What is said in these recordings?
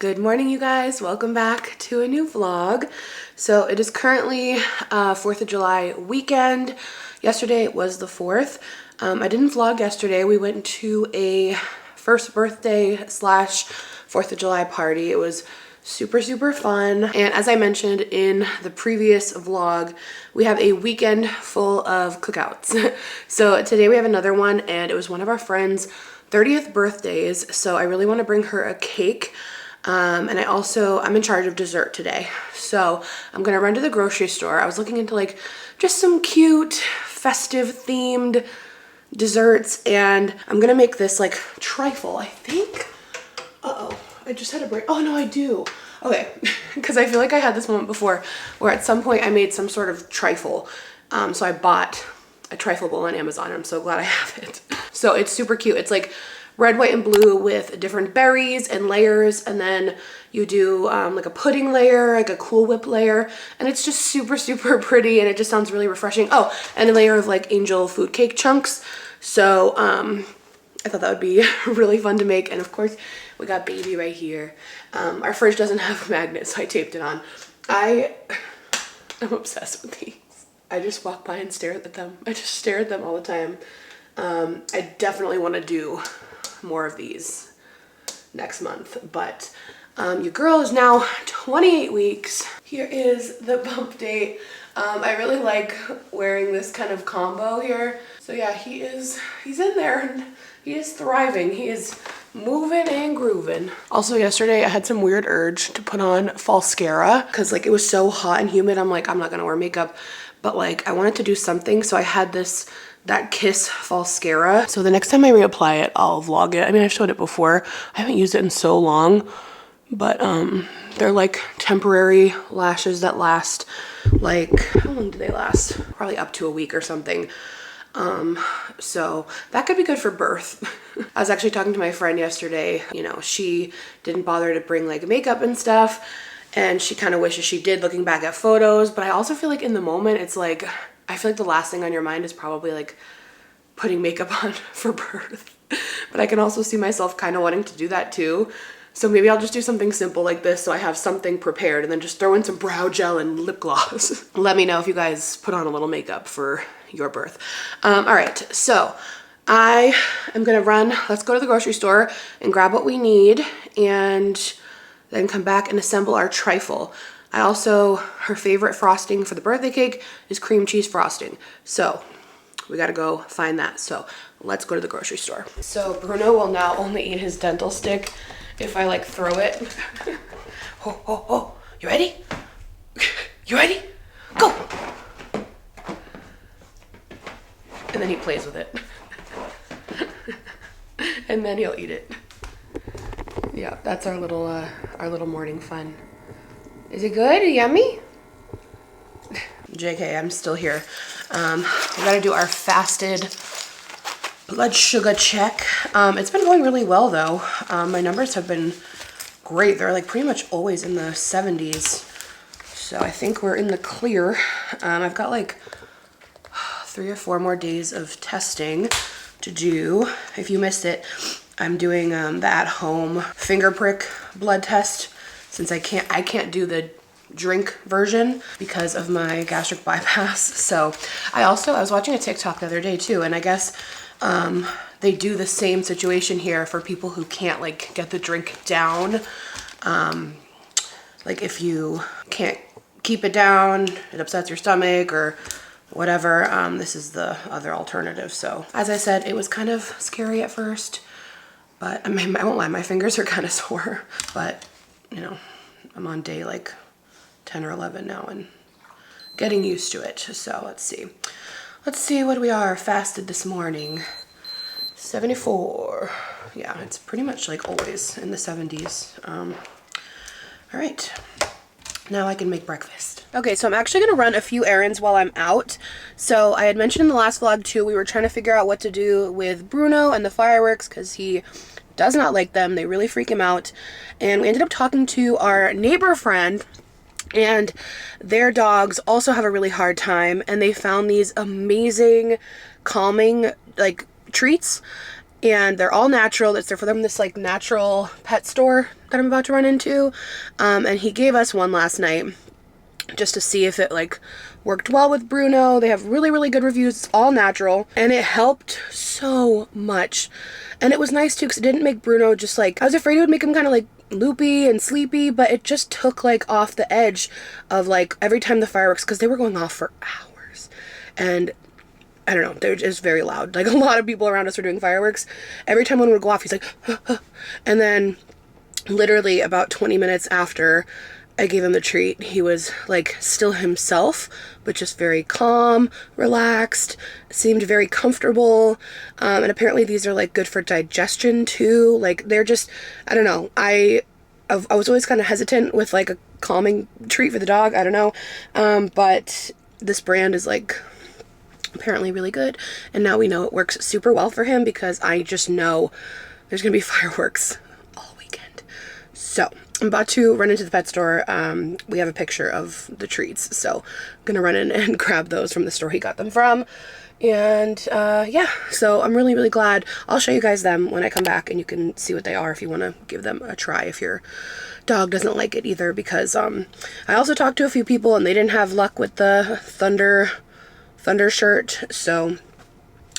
Good morning, you guys. Welcome back to a new vlog. So it is currently 4th of July weekend. Yesterday it was the 4th. I didn't vlog yesterday. We went to a first birthday slash 4th of July party. It was super fun. And as I mentioned in the previous vlog, we have a weekend full of cookouts. So today we have another one, and it was one of our friends' 30th birthdays. So I really want to bring her a cake. And I'm in charge of dessert today. So I'm gonna run to the grocery store. I was looking into like just some cute festive themed desserts, and I'm gonna make this like trifle, I think. Uh-oh, I just had a break. Oh no, I do. Okay, because I feel like I had this moment before where at some point I made some sort of trifle. So I bought a trifle bowl on Amazon, and I'm so glad I have it. So it's super cute. It's like red, white, and blue with different berries and layers, and then you do like a pudding layer, like a Cool Whip layer, and it's just super pretty, and it just sounds really refreshing. Oh, and a layer of like angel food cake chunks. So I thought that would be really fun to make, and of course we got baby right here. Our fridge doesn't have magnets, so I taped it on. I'm obsessed with these. I just walk by and stare at them. I just stare at them all the time. I definitely want to do more of these next month, but your girl is now 28 weeks. Here is the bump date. I really like wearing this kind of combo here. So yeah, he's in there and he is thriving. He is moving and grooving. Also yesterday I had some weird urge to put on falscara because like it was so hot and humid. I'm like, I'm not gonna wear makeup, but like I wanted to do something, so I had that Kiss Falscara. So the next time I reapply it, I'll vlog it. I mean, I've showed it before. I haven't used it in so long, but they're like temporary lashes that last like, how long do they last? Probably up to a week or something. So that could be good for birth. I was actually talking to my friend yesterday. You know, she didn't bother to bring like makeup and stuff, and she kind of wishes she did, looking back at photos. But I also feel like in the moment, it's like, I feel like the last thing on your mind is probably like putting makeup on for birth. But I can also see myself kind of wanting to do that too. So maybe I'll just do something simple like this so I have something prepared, and then just throw in some brow gel and lip gloss. Let me know if you guys put on a little makeup for your birth. All right, so I am gonna run. Let's go to the grocery store and grab what we need, and then come back and assemble our trifle. Her favorite frosting for the birthday cake is cream cheese frosting. So we gotta go find that. So let's go to the grocery store. So Bruno will now only eat his dental stick if I like throw it. Oh, you ready? You ready? Go! And then he plays with it. And then he'll eat it. Yeah, that's our little morning fun. Is it good? Yummy? JK, I'm still here. We gotta do our fasted blood sugar check. It's been going really well though. My numbers have been great. They're like pretty much always in the 70s. So I think we're in the clear. I've got like 3 or 4 more days of testing to do. If you missed it, I'm doing the at-home finger prick blood test, since I can't do the drink version because of my gastric bypass. So I was watching a TikTok the other day too, and I guess they do the same situation here for people who can't like get the drink down. Like if you can't keep it down, it upsets your stomach or whatever, this is the other alternative. So as I said, it was kind of scary at first, but I mean, I won't lie, my fingers are kind of sore, but you know, I'm on day like 10 or 11 now and getting used to it. So let's see what we are fasted this morning. 74. Yeah, it's pretty much like always in the 70s. All right, now I can make breakfast. Okay, so I'm actually gonna run a few errands while I'm out. So I had mentioned in the last vlog too, we were trying to figure out what to do with Bruno and the fireworks because he does not like them. They really freak him out. And we ended up talking to our neighbor friend, and their dogs also have a really hard time, and they found these amazing calming like treats and they're all natural. They're from this like natural pet store that I'm about to run into. And he gave us one last night just to see if it like worked well with Bruno. They have really, really good reviews. It's all natural, and it helped so much. And it was nice too because it didn't make Bruno just like, I was afraid it would make him kind of like loopy and sleepy, but it just took like off the edge of like every time the fireworks, because they were going off for hours. And I don't know, they're just very loud. Like a lot of people around us were doing fireworks. Every time one would go off, he's like, huh, huh. And then literally about 20 minutes after I gave him the treat, he was like still himself, but just very calm, relaxed, seemed very comfortable. And apparently these are like good for digestion too. Like they're just, I don't know. I was always kind of hesitant with like a calming treat for the dog. I don't know. But this brand is like apparently really good, and now we know it works super well for him because I just know there's gonna be fireworks all weekend. So I'm about to run into the pet store. We have a picture of the treats, so I'm gonna run in and grab those from the store he got them from. And yeah, so I'm really, really glad. I'll show you guys them when I come back, and you can see what they are if you want to give them a try if your dog doesn't like it either, because I also talked to a few people and they didn't have luck with the thunder shirt, so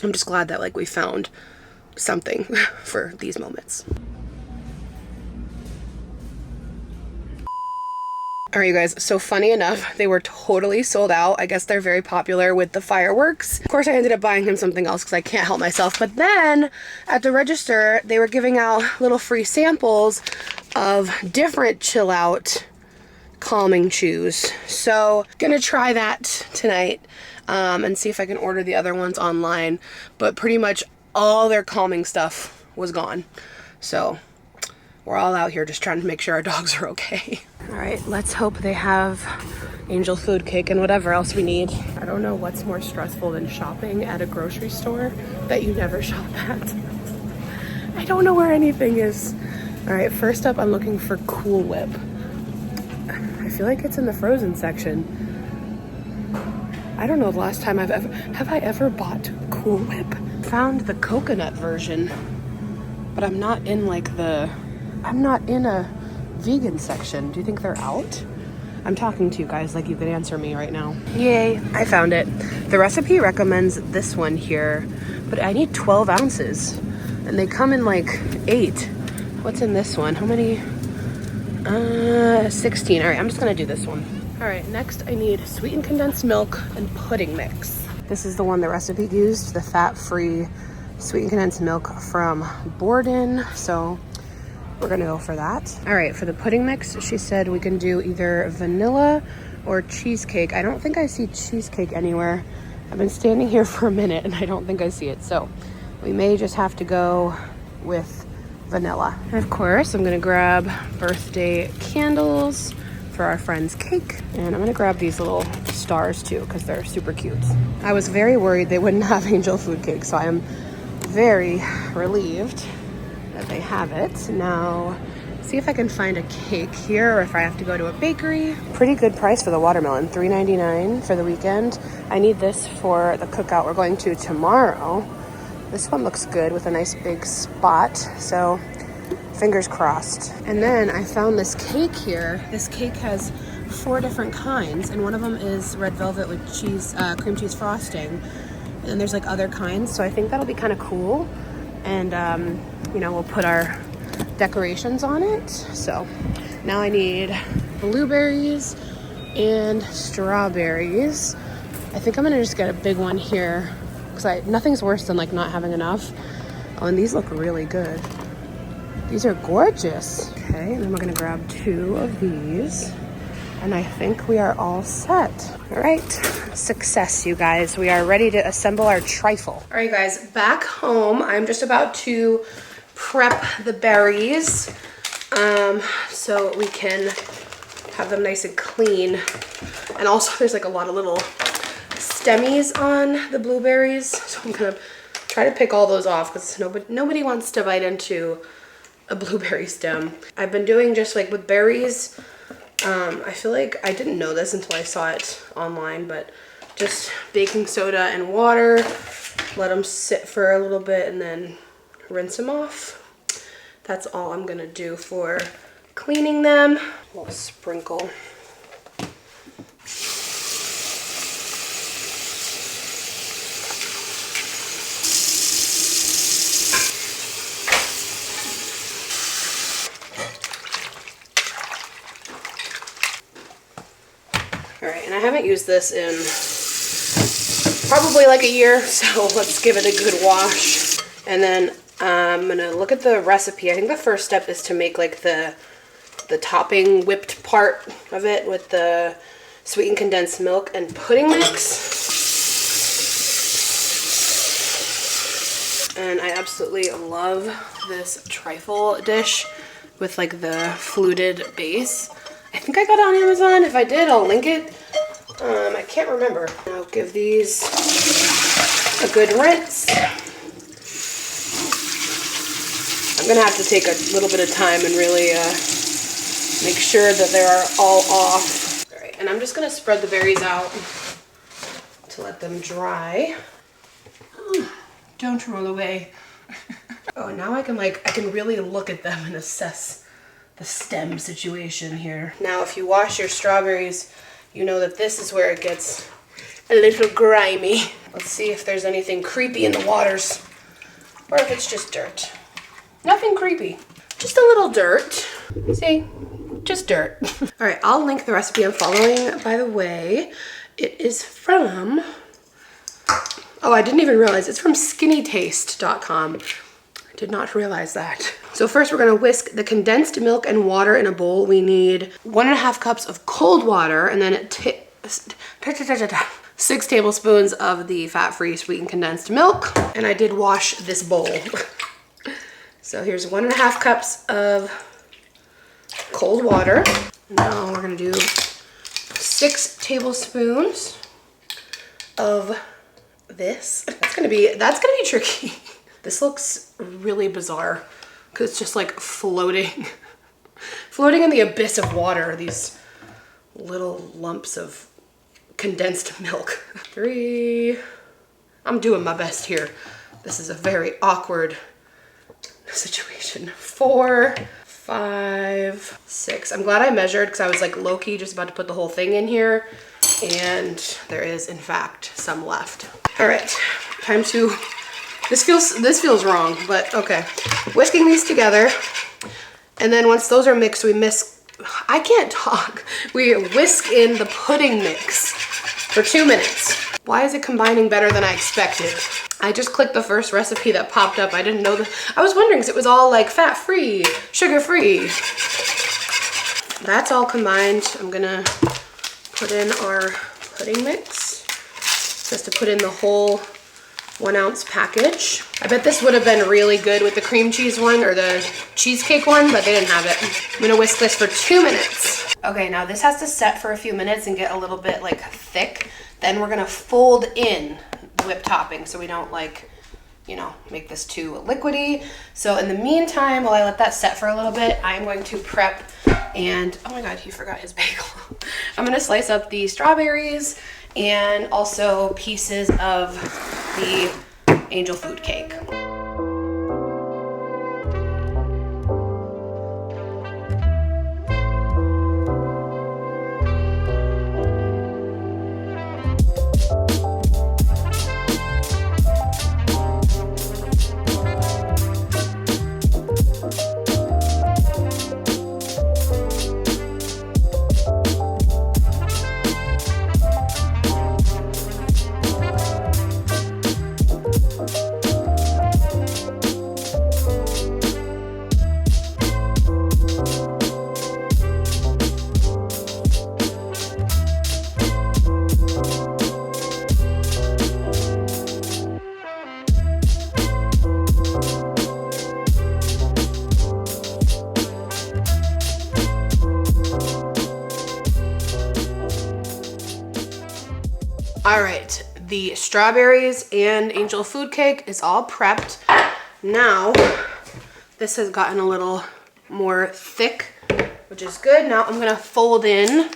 I'm just glad that like we found something for these moments. All right, you guys, so funny enough, they were totally sold out. I guess they're very popular with the fireworks. Of course, I ended up buying him something else because I can't help myself. But then at the register, they were giving out little free samples of different chill out calming chews. So gonna try that tonight and see if I can order the other ones online. But pretty much all their calming stuff was gone. So we're all out here just trying to make sure our dogs are okay. All right, let's hope they have angel food cake and whatever else we need. I don't know what's more stressful than shopping at a grocery store that you never shop at. I don't know where anything is. All right, first up, I'm looking for Cool Whip. I feel like it's in the frozen section. I don't know the last time have I ever bought Cool Whip? Found the coconut version, but I'm not in a vegan section. Do you think they're out? I'm talking to you guys like you could answer me right now. Yay, I found it. The recipe recommends this one here, but I need 12 ounces and they come in like 8. What's in this one? How many? 16. All right, I'm just gonna do this one. All right, next I need sweetened condensed milk and pudding mix. This is the one the recipe used, the fat-free sweetened condensed milk from Borden. So we're gonna go for that. All right, for the pudding mix, she said we can do either vanilla or cheesecake. I don't think I see cheesecake anywhere. I've been standing here for a minute and I don't think I see it. So we may just have to go with vanilla. And of course, I'm gonna grab birthday candles for our friend's cake. And I'm gonna grab these little stars too, because they're super cute. I was very worried they wouldn't have angel food cake, so I am very relieved that they have it. Now, see if I can find a cake here or if I have to go to a bakery. Pretty good price for the watermelon, $3.99 for the weekend. I need this for the cookout we're going to tomorrow. This one looks good with a nice big spot, so fingers crossed. And then I found this cake here. This cake has 4 different kinds, and one of them is red velvet with cheese, cream cheese frosting. And there's like other kinds, so I think that'll be kind of cool. And you know, we'll put our decorations on it. So now I need blueberries and strawberries. I think I'm gonna just get a big one here because nothing's worse than like not having enough. Oh, and these look really good. These are gorgeous. Okay, and then we're gonna grab 2 of these. And I think we are all set. All right, success, you guys. We are ready to assemble our trifle. All right, guys, back home. I'm just about to prep the berries so we can have them nice and clean. And also there's like a lot of little stemmies on the blueberries. So I'm gonna try to pick all those off because nobody wants to bite into a blueberry stem. I've been doing just like with berries, I feel like I didn't know this until I saw it online, but just baking soda and water, let them sit for a little bit and then rinse them off. That's all I'm gonna do for cleaning them. A little sprinkle. All right, and I haven't used this in probably like a year, so let's give it a good wash. And then I'm gonna look at the recipe. I think the first step is to make like the topping whipped part of it with the sweetened condensed milk and pudding mix. And I absolutely love this trifle dish with like the fluted base. I think I got it on Amazon. If I did, I'll link it. I can't remember. I'll give these a good rinse. I'm gonna have to take a little bit of time and really make sure that they are all off. All right, and I'm just gonna spread the berries out to let them dry. Don't roll away. Oh, now I can really look at them and assess the stem situation here. Now, if you wash your strawberries, you know that this is where it gets a little grimy. Let's see if there's anything creepy in the waters or if it's just dirt. Nothing creepy, just a little dirt. See, just dirt. All right, I'll link the recipe I'm following, by the way. It is from, oh, I didn't even realize, it's from skinnytaste.com. I did not realize that. So first we're gonna whisk the condensed milk and water in a bowl. We need 1.5 cups of cold water and then 6 tablespoons of the fat-free sweetened condensed milk. And I did wash this bowl. So here's 1.5 cups of cold water. Now we're gonna do 6 tablespoons of this. That's gonna be tricky. This looks really bizarre because it's just like floating in the abyss of water, these little lumps of condensed milk. 3, I'm doing my best here. This is a very awkward situation. 4, 5, 6. I'm glad I measured because I was like low-key just about to put the whole thing in here, and there is in fact some left. All right, time to, this feels wrong, but okay. Whisking these together, and then once those are mixed, I can't talk. We whisk in the pudding mix for 2 minutes. Why is it combining better than I expected? I just clicked the first recipe that popped up. I didn't know that. I was wondering because it was all like fat-free, sugar-free. That's all combined. I'm gonna put in our pudding mix just to put in the whole 1 ounce package. I bet this would have been really good with the cream cheese one or the cheesecake one, but they didn't have it. I'm gonna whisk this for 2 minutes. Okay, now this has to set for a few minutes and get a little bit like thick. Then we're gonna fold in the whipped topping so we don't make this too liquidy. So in the meantime, while I let that set for a little bit, I'm going to prep and, oh my God, he forgot his bagel. I'm gonna slice up the strawberries and also pieces of the angel food cake. All right, the strawberries and angel food cake is all prepped. Now, this has gotten a little more thick, which is good. Now I'm gonna fold in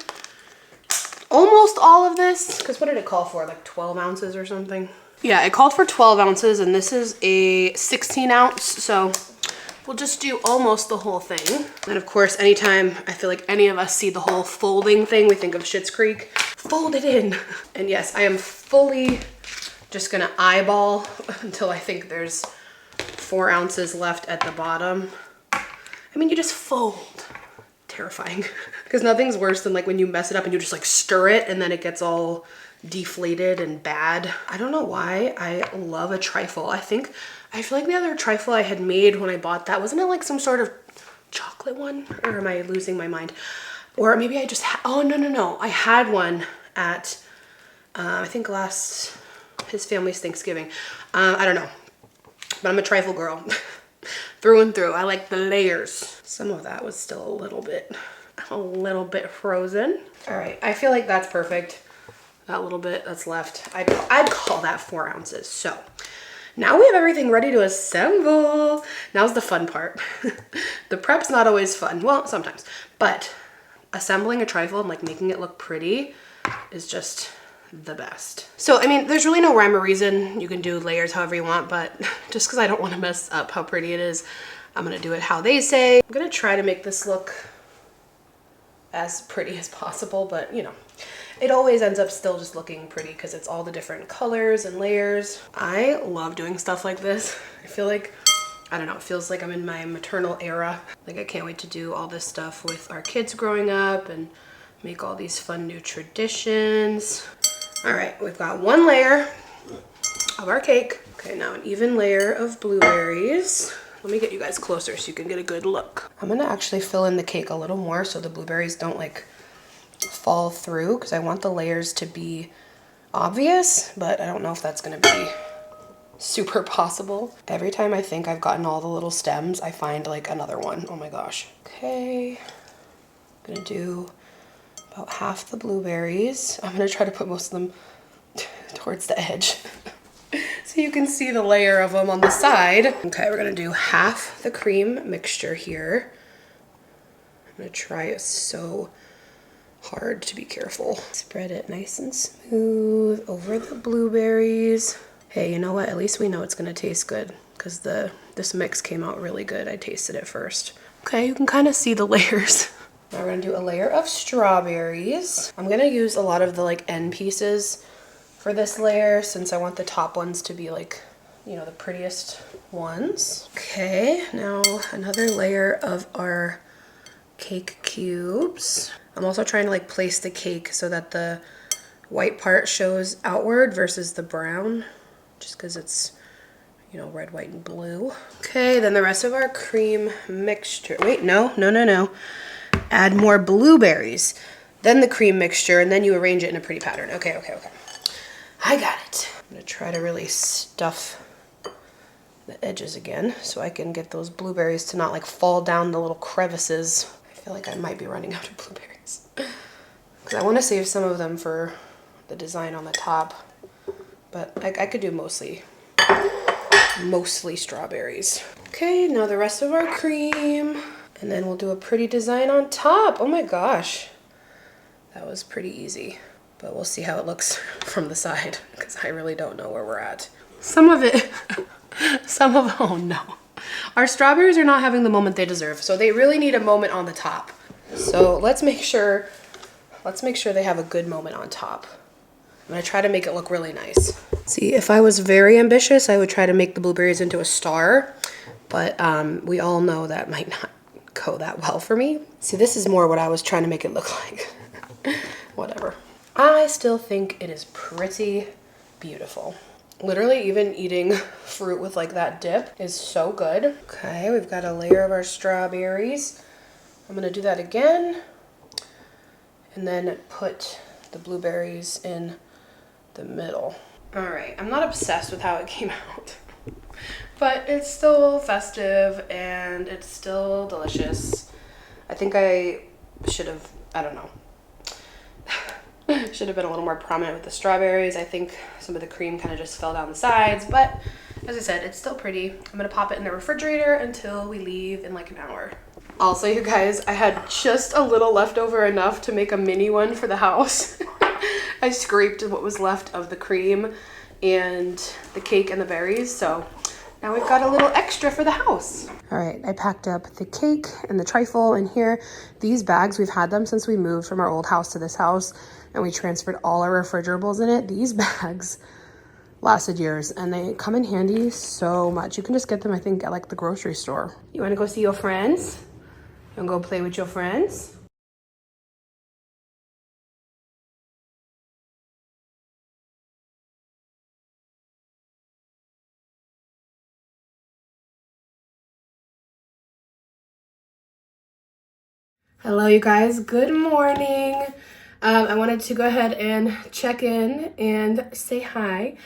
almost all of this, because what did it call for, like 12 ounces or something? Yeah, it called for 12 ounces and this is a 16 ounce. So we'll just do almost the whole thing. And of course, anytime I feel like any of us see the whole folding thing, we think of Schitt's Creek. Fold it in. And yes, I am fully just gonna eyeball until I think there's 4 ounces left at the bottom. I mean, you just fold. Terrifying. Because nothing's worse than like when you mess it up and you just like stir it and then it gets all deflated and bad. I don't know why I love a trifle. I feel like the other trifle I had made when I bought that, wasn't it like some sort of chocolate one? Or am I losing my mind? Or maybe I just oh no. I had one at I think his family's Thanksgiving. I don't know. But I'm a trifle girl. Through and through. I like the layers. Some of that was still a little bit frozen. All right, I feel like that's perfect. That little bit that's left, I'd call that 4 ounces. So now we have everything ready to assemble. Now's the fun part. The prep's not always fun. Well, sometimes, but assembling a trifle and like making it look pretty is just the best. So, I mean, there's really no rhyme or reason. You can do layers however you want, but just because I don't want to mess up how pretty it is, I'm gonna do it how they say. I'm gonna try to make this look as pretty as possible, but you know, it always ends up still just looking pretty because it's all the different colors and layers. I love doing stuff like this. I feel like, I don't know, it feels like I'm in my maternal era. Like I can't wait to do all this stuff with our kids growing up and make all these fun new traditions. All right, we've got 1 layer of our cake. Okay, now an even layer of blueberries. Let me get you guys closer so you can get a good look. I'm gonna actually fill in the cake a little more so the blueberries don't like fall through because I want the layers to be obvious, but I don't know if that's gonna be super possible. Every time I think I've gotten all the little stems, I find like another one. Oh my gosh. Okay, I'm gonna do about half the blueberries. I'm gonna try to put most of them towards the edge so you can see the layer of them on the side. Okay, we're gonna do half the cream mixture here. I'm gonna try it so hard to be careful. Spread it nice and smooth over the blueberries. Hey, you know what? At least we know it's gonna taste good because this mix came out really good. I tasted it first. Okay, you can kind of see the layers. Now we're gonna do a layer of strawberries. I'm gonna use a lot of the like end pieces for this layer since I want the top ones to be like, you know, the prettiest ones. Okay, now another layer of our cake cubes. I'm also trying to like place the cake so that the white part shows outward versus the brown, just because it's, you know, red, white, and blue. Okay, then the rest of our cream mixture. Wait, no. Add more blueberries, then the cream mixture, and then you arrange it in a pretty pattern. Okay. I got it. I'm gonna try to really stuff the edges again so I can get those blueberries to not like fall down the little crevices. I feel like I might be running out of blueberries because I want to save some of them for the design on the top, but I could do mostly strawberries. Okay, now the rest of our cream, and then we'll do a pretty design on top. Oh my gosh, that was pretty easy, but we'll see how it looks from the side because I really don't know where we're at. Oh no. Our strawberries are not having the moment they deserve, so they really need a moment on the top. So let's make sure they have a good moment on top. I'm gonna try to make it look really nice. See, if I was very ambitious, I would try to make the blueberries into a star, but we all know that might not go that well for me. See, this is more what I was trying to make it look like. Whatever. I still think it is pretty beautiful. Literally, even eating fruit with like that dip is so good. Okay, we've got a layer of our strawberries. I'm gonna do that again. And then put the blueberries in the middle. All right, I'm not obsessed with how it came out, but it's still festive and it's still delicious. I think I should have, I don't know. Should have been a little more prominent with the strawberries. I think some of the cream kind of just fell down the sides, but as I said, it's still pretty. I'm gonna pop it in the refrigerator until we leave in like an hour. Also, you guys, I had just a little leftover enough to make a mini one for the house. I scraped what was left of the cream and the cake and the berries. So now we've got a little extra for the house. All right, I packed up the cake and the trifle in here. These bags, we've had them since we moved from our old house to this house, and we transferred all our refrigerables in it. These bags lasted years, and they come in handy so much. You can just get them, I think, at like the grocery store. You wanna go see your friends? You wanna go play with your friends? Hello, you guys. Good morning. I wanted to go ahead and check in and say hi.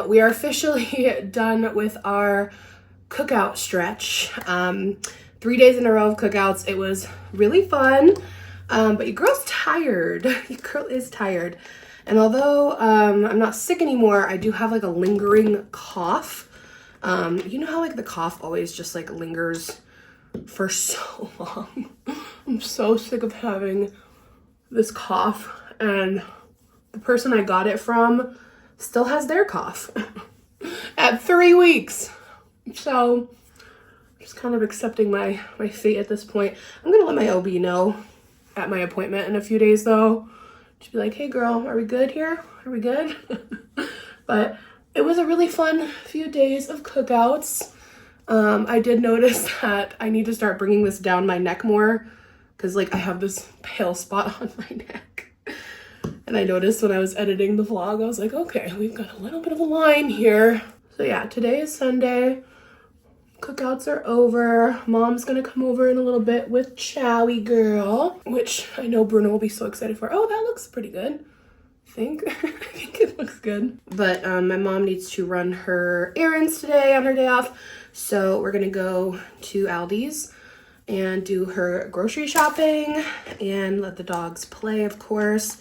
We are officially done with our cookout stretch. 3 days in a row of cookouts. It was really fun, but your girl's tired. Your girl is tired. And although I'm not sick anymore, I do have like a lingering cough. You know how like the cough always just like lingers for so long. I'm so sick of having this cough, and the person I got it from still has their cough at 3 weeks. So just kind of accepting my fate at this point. I'm gonna let my OB know at my appointment in a few days though. Just be like, hey girl, are we good here? Are we good? But it was a really fun few days of cookouts. I did notice that I need to start bringing this down my neck more, because like I have this pale spot on my neck. And I noticed when I was editing the vlog, I was like, okay, we've got a little bit of a line here. So yeah, today is Sunday. Cookouts are over. Mom's gonna come over in a little bit with Chowie Girl, which I know Bruno will be so excited for. Oh, that looks pretty good. I think it looks good. But my mom needs to run her errands today on her day off. So we're gonna go to Aldi's and do her grocery shopping and let the dogs play, of course.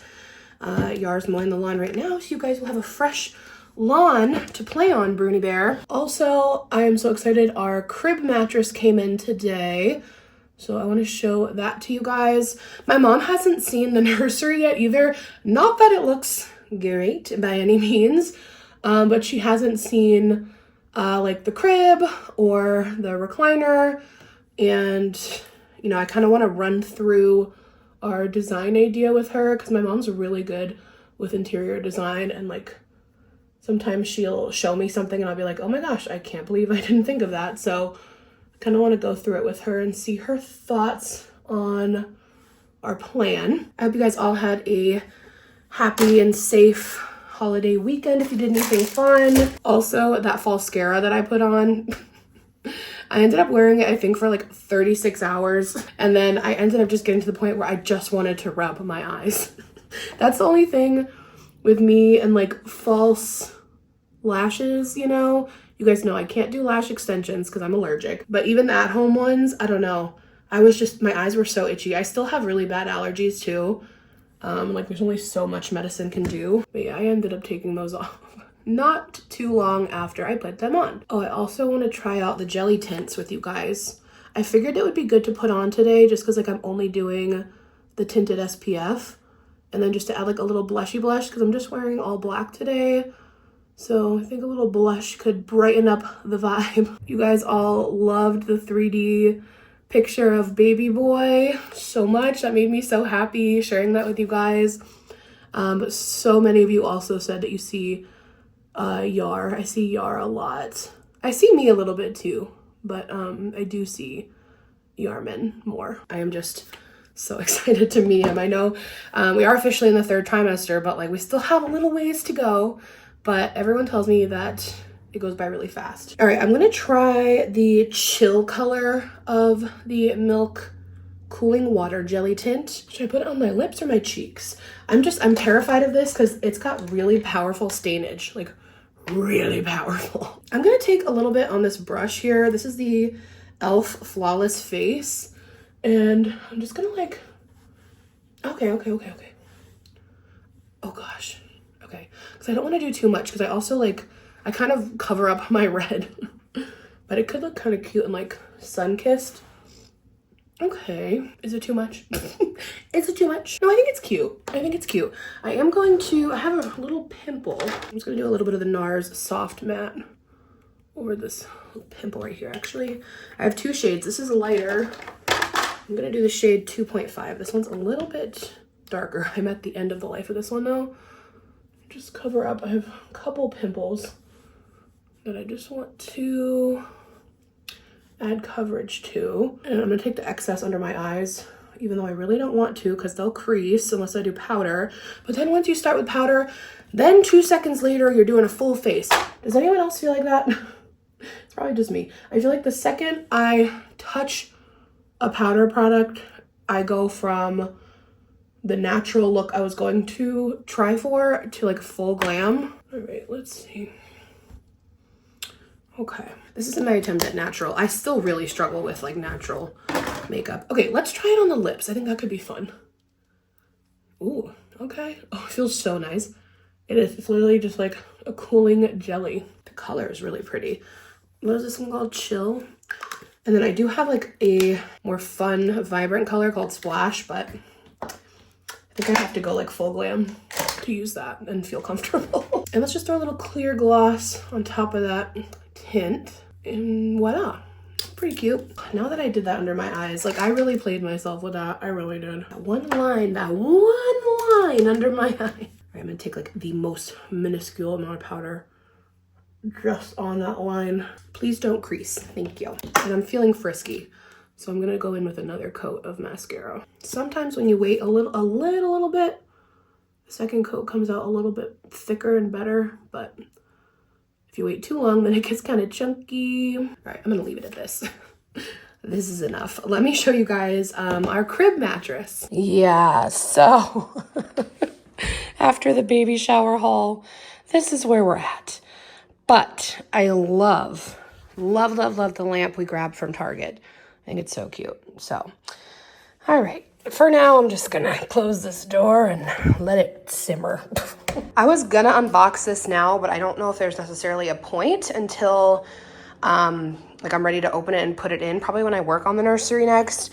Yar's mowing the lawn right now, so you guys will have a fresh lawn to play on, Bruni Bear. Also, I am so excited. Our crib mattress came in today, so I want to show that to you guys. My mom hasn't seen the nursery yet either. Not that it looks great by any means, but she hasn't seen like the crib or the recliner. And, you know, I kind of want to run through our design idea with her, because my mom's really good with interior design, and like sometimes she'll show me something and I'll be like, oh my gosh, I can't believe I didn't think of that. So I kind of want to go through it with her and see her thoughts on our plan. I hope you guys all had a happy and safe holiday weekend if you did anything fun. Also, that falscara that I put on, I ended up wearing it, I think, for like 36 hours. And then I ended up just getting to the point where I just wanted to rub my eyes. That's the only thing with me and like false lashes, you know. You guys know I can't do lash extensions because I'm allergic. But even the at-home ones, I don't know. My eyes were so itchy. I still have really bad allergies too. Like there's only so much medicine can do. But yeah, I ended up taking those off not too long after I put them on. Oh, I also want to try out the Jelly Tints with you guys. I figured it would be good to put on today just because like I'm only doing the tinted SPF, and then just to add like a little blushy blush because I'm just wearing all black today. So I think a little blush could brighten up the vibe. You guys all loved the 3D picture of baby boy so much. That made me so happy sharing that with you guys. But so many of you also said that you see Yar. I see Yar a lot. I see me a little bit too, but I do see Yarman more. I am just so excited to meet him. I know we are officially in the 3rd trimester, but like we still have a little ways to go. But everyone tells me that it goes by really fast. All right, I'm gonna try the chill color of the Milk Cooling Water Jelly Tint. Should I put it on my lips or my cheeks? I'm terrified of this because it's got really powerful stainage, like really powerful. I'm gonna take a little bit on this brush here. This is the e.l.f. Flawless Face, and I'm just gonna like, okay. Oh gosh, okay. Because I don't want to do too much because I also like, I kind of cover up my red, but it could look kind of cute and like sun-kissed. Okay, is it too much? Is it too much? No, I think it's cute. I think it's cute. I am going to, I have a little pimple. I'm just gonna do a little bit of the NARS Soft Matte over this little pimple right here. Actually, I have two shades. This is lighter. I'm gonna do the shade 2.5. This one's a little bit darker. I'm at the end of the life of this one though. Just cover up. I have a couple pimples that I just want to add coverage to. And I'm gonna take the excess under my eyes, even though I really don't want to because they'll crease unless I do powder. But then once you start with powder, then 2 seconds later, you're doing a full face. Does anyone else feel like that? It's probably just me. I feel like the second I touch a powder product, I go from the natural look I was going to try for to like full glam. All right, let's see. Okay, this isn't my attempt at natural. I still really struggle with like natural makeup. Okay, let's try it on the lips. I think that could be fun. Ooh, okay. Oh, it feels so nice. It is. It's literally just like a cooling jelly. The color is really pretty. What is this one called? Chill. And then I do have like a more fun, vibrant color called Splash, but I think I have to go like full glam to use that and feel comfortable. And let's just throw a little clear gloss on top of that tint, and voila, pretty cute. Now that I did that under my eyes, like I really played myself with that. I really did. That one line under my eye. All right, I'm gonna take like the most minuscule amount of powder just on that line. Please don't crease, thank you. And I'm feeling frisky, so I'm gonna go in with another coat of mascara. Sometimes when you wait a little bit, the second coat comes out a little bit thicker and better, but if you wait too long, then it gets kind of chunky. All right, I'm gonna leave it at this. This is enough. Let me show you guys our crib mattress. Yeah, so after the baby shower haul, this is where we're at. But I love the lamp we grabbed from Target. I think it's so cute. So, all right. For now, I'm just gonna close this door and let it simmer. I was gonna unbox this now, but I don't know if there's necessarily a point until like I'm ready to open it and put it in, probably when I work on the nursery next.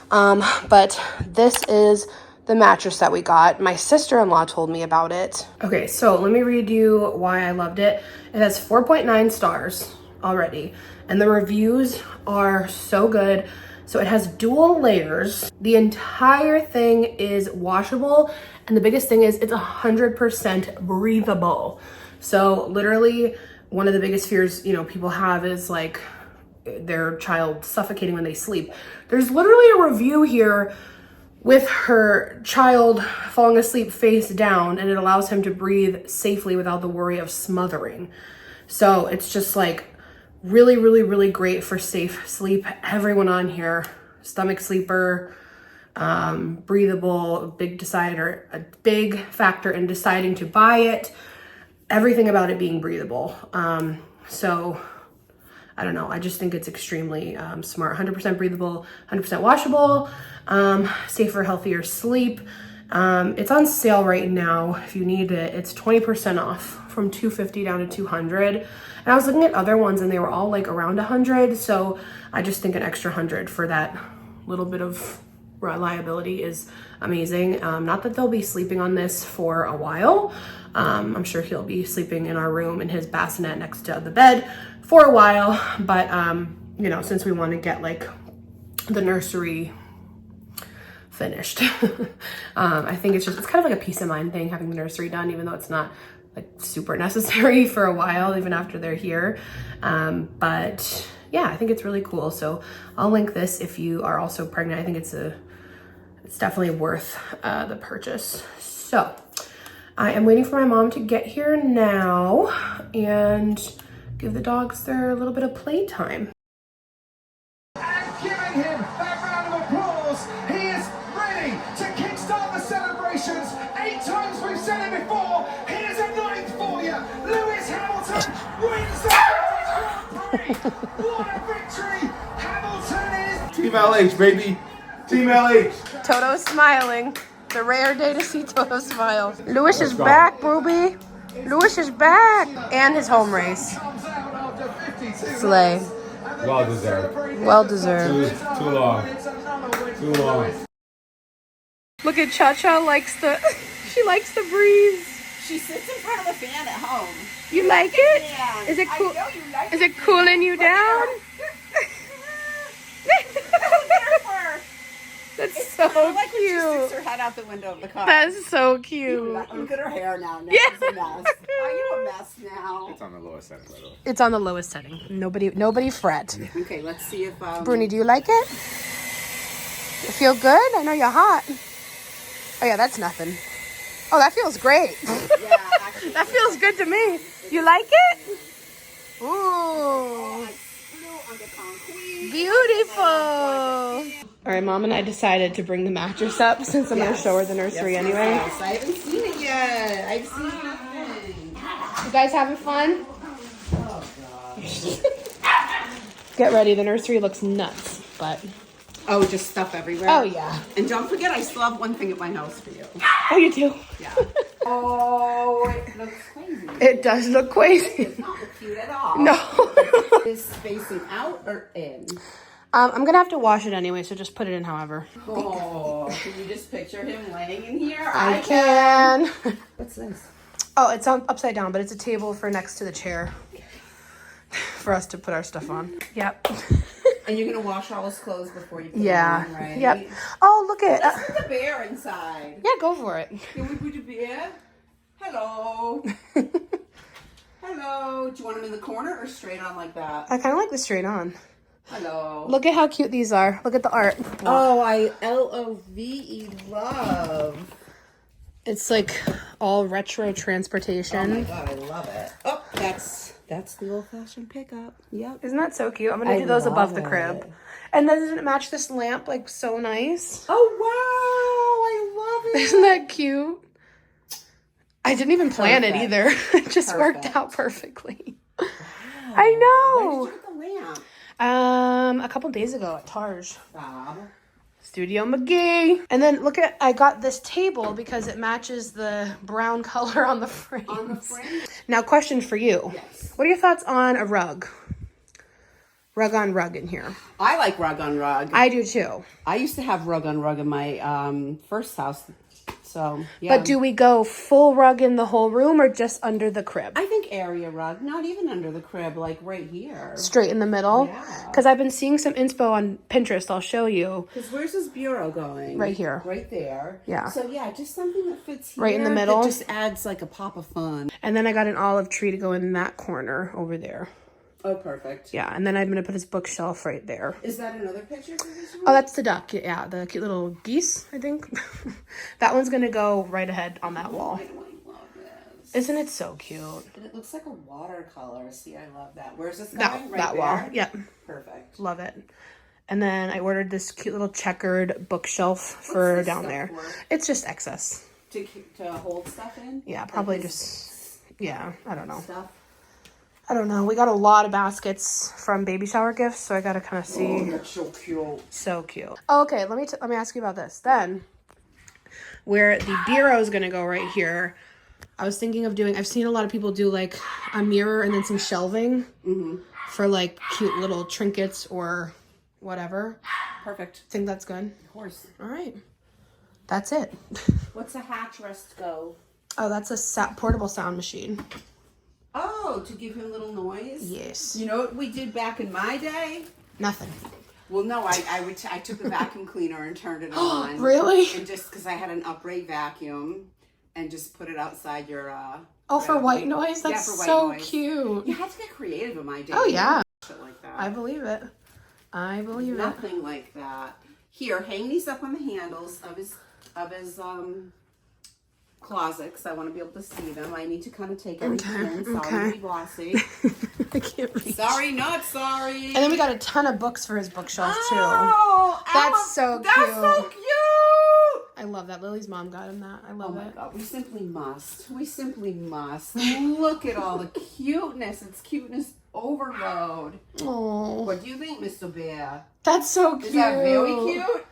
But this is the mattress that we got. My sister-in-law told me about it. Okay, so let me read you why I loved it. It has 4.9 stars already, and the reviews are so good. So it has dual layers. The entire thing is washable. And the biggest thing is it's 100% breathable. So literally one of the biggest fears, you know, people have is like their child suffocating when they sleep. There's literally a review here with her child falling asleep face down, and it allows him to breathe safely without the worry of smothering. So it's just like really great for safe sleep. Everyone on here, stomach sleeper, breathable, a big factor in deciding to buy it. Everything about it being breathable. So I don't know, I just think it's extremely smart. 100% breathable, 100% washable, safer, healthier sleep. It's on sale right now. If you need it, it's 20% off, from $250 down to $200. And I was looking at other ones and they were all like around $100. So I just think an extra $100 for that little bit of reliability is amazing. Not that they'll be sleeping on this for a while. I'm sure he'll be sleeping in our room in his bassinet next to the bed for a while. But, you know, since we want to get like the nursery finished, I think it's kind of like a peace of mind thing having the nursery done, even though it's not like super necessary for a while, even after they're here. But yeah, I think it's really cool. So I'll link this if you are also pregnant. I think it's definitely worth the purchase. So I am waiting for my mom to get here now and give the dogs their little bit of playtime. And giving him that round of applause, he is ready to kickstart the celebrations. 8 times we've said it before. Here's a 9th for you. Lewis Hamilton wins the British Grand Prix. What a victory! Hamilton is Team LH, baby. Team LH. Toto's smiling. The rare day to see Toto smile. Lewis is back, Ruby. Lewis is back. And his home race. Slay. Well deserved. Well deserved. Too long. Too long. Look at Cha-Cha likes the, she likes the breeze. She sits in front of the fan at home. You like it? Yeah. Is it cool? I know you like Is it cooling you down? That's It's so kind of like when she cute. sticks her head out the window of the car. That's so cute. Look at her hair now. Yeah. She's a mess. Are you a mess now? It's on the lowest setting, by the way. It's on the lowest setting. Nobody fret. Okay, let's see if Bruni, do you like it? You feel good? I know you're hot. Oh yeah, that's nothing. Oh, that feels great. yeah, actually, That feels good to me. You like it? Ooh, I flew under concrete. beautiful. All right, Mom and I decided to bring the mattress up since I'm going to show her the nursery anyway. Yes, I haven't seen it yet. I've seen nothing. You guys having fun? Oh god. Get ready. The nursery looks nuts, but Oh, just stuff everywhere. oh yeah. And don't forget, I still have one thing at my house for you. Oh, you do. Yeah. Oh, it looks crazy. It does look crazy. It's not look cute at all. No. Is spacing out or in? I'm gonna have to wash it anyway, so just put it in however. Oh, can you just picture him laying in here? I can. What's this? Oh, it's on upside down, but it's a table for next to the chair for us to put our stuff on. Yep. And you're gonna wash all his clothes before you put Yeah. them on, right? Yep. Oh, look at. Let's put the bear inside. Yeah, go for it. Can we put the bear? Hello. Hello. Do you want him in the corner or straight on like that? I kind of like the straight on. Hello. Look at how cute these are. Look at the art. Oh, I LOVE love. It's like all retro Oh my transportation. god, I love it. Oh, that's the old-fashioned pickup. Yep. Isn't that so cute? I'm gonna I do those above love the crib. it. And doesn't it match this lamp like so nice? Oh wow, I love it. Isn't that cute? I didn't even plan it Perfect. either. It just worked Perfect. out perfectly. Wow. I know. Where did you get the lamp? A couple days ago at Targe. Bob. Studio McGee. And then look at, I got this table because it matches the brown color on the frames. On the frame? Now, question for you. Yes. What are your thoughts on a rug? Rug on rug in here. I like rug on rug. I do too. I used to have rug on rug in my first house. So, yeah. But do we go full rug in the whole room or just under the crib? I think area rug, not even under the crib, like right here. Straight in the middle? Yeah. Because I've been seeing some inspo on Pinterest. I'll show you. Because where's this bureau going? Right here. Right there. Yeah. So yeah, just something that fits here. Right in the middle? That just adds like a pop of fun. And then I got an olive tree to go in that corner over there. Oh, perfect. Yeah, and then I'm going to put his bookshelf right there. Is that another picture for this one? Oh, that's the duck. Yeah, the cute little geese, I think. That one's going to go right ahead on that wall. I love this. Isn't it so cute? And it looks like a watercolor. See, I love that. Where's this going? That, Right that there? wall. Yep. Perfect. Love it. And then I ordered this cute little checkered bookshelf for this down stuff there. for? It's just excess. To hold stuff in? Yeah, Like probably this just, yeah, I don't know. stuff. I don't know. We got a lot of baskets from baby shower gifts, so I got to kind of see. Oh, that's so cute. So cute. Oh, okay, let me ask you about this. Then, where the bureau is going to go right here, I was thinking of doing, I've seen a lot of people do like a mirror and then some shelving for like cute little trinkets or whatever. Perfect. Think that's good? Of course. All right. That's it. What's a hatch rest go? Oh, that's a portable sound machine. Oh, to give him little noise? Yes. You know what we did back in my day? Nothing. Well, no, I took the vacuum cleaner and turned it on. Really? And just because I had an upright vacuum and just put it outside your... Oh, for white noise? Yeah, That's for white so noise. cute. You had to get creative in my day. Oh, yeah. Shit like that. I believe it. I believe it. Nothing like that. Here, hang these up on the handles of his closet because I want to be able to see them. I need to kind of take everything in. Sorry to be bossy. I can't reach. Sorry, not sorry. And then we got a ton of books for his bookshelf, too. Oh, That's so That's cute. so cute. I love that. Lily's mom got him that. I Oh love my it. god, we simply must. We simply must. Look at all the cuteness. It's cuteness overload. Oh, What do you think, Mr. Bear? that's so cute. Is that very cute?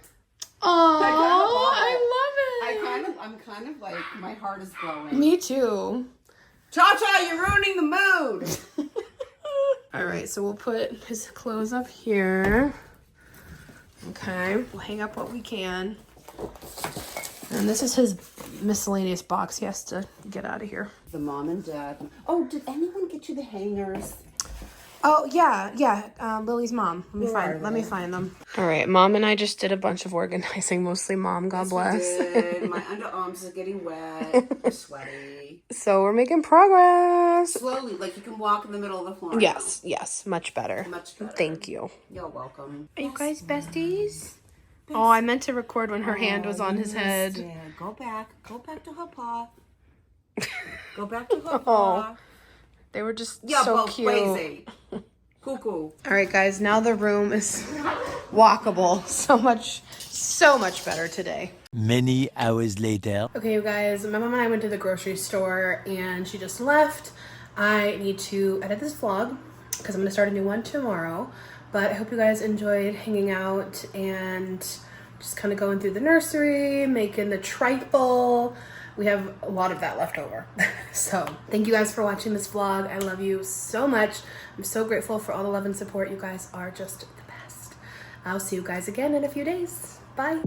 Oh, I I love it. I'm kind of like, my heart is glowing. Me too. Cha-Cha, you're ruining the mood. All right, so we'll put his clothes up here. Okay, we'll hang up what we can. And this is his miscellaneous box. He has to get out of here. The mom and dad. Oh, did anyone get you the hangers? Oh yeah. Lily's mom. Let me find them. All right, mom and I just did a bunch of organizing. Mostly mom. God bless. We did. My underarms are getting wet. I'm sweaty. So we're making progress. Slowly, like you can walk in the middle of the floor. Yes, much better. Much better. Thank you. You're welcome. Are you guys besties? Oh, I meant to record when her hand was on his head. Yeah, go back to her paw. Go back to her paw. They were just Yeah, so both cute. crazy. Cuckoo. All right, guys, now the room is walkable. So much better today. Many hours later. Okay, you guys, my mom and I went to the grocery store and she just left. I need to edit this vlog because I'm going to start a new one tomorrow. But I hope you guys enjoyed hanging out and just kind of going through the nursery, making the trifle. We have a lot of that left over. So thank you guys for watching this vlog. I love you so much. I'm so grateful for all the love and support. You guys are just the best. I'll see you guys again in a few days. Bye.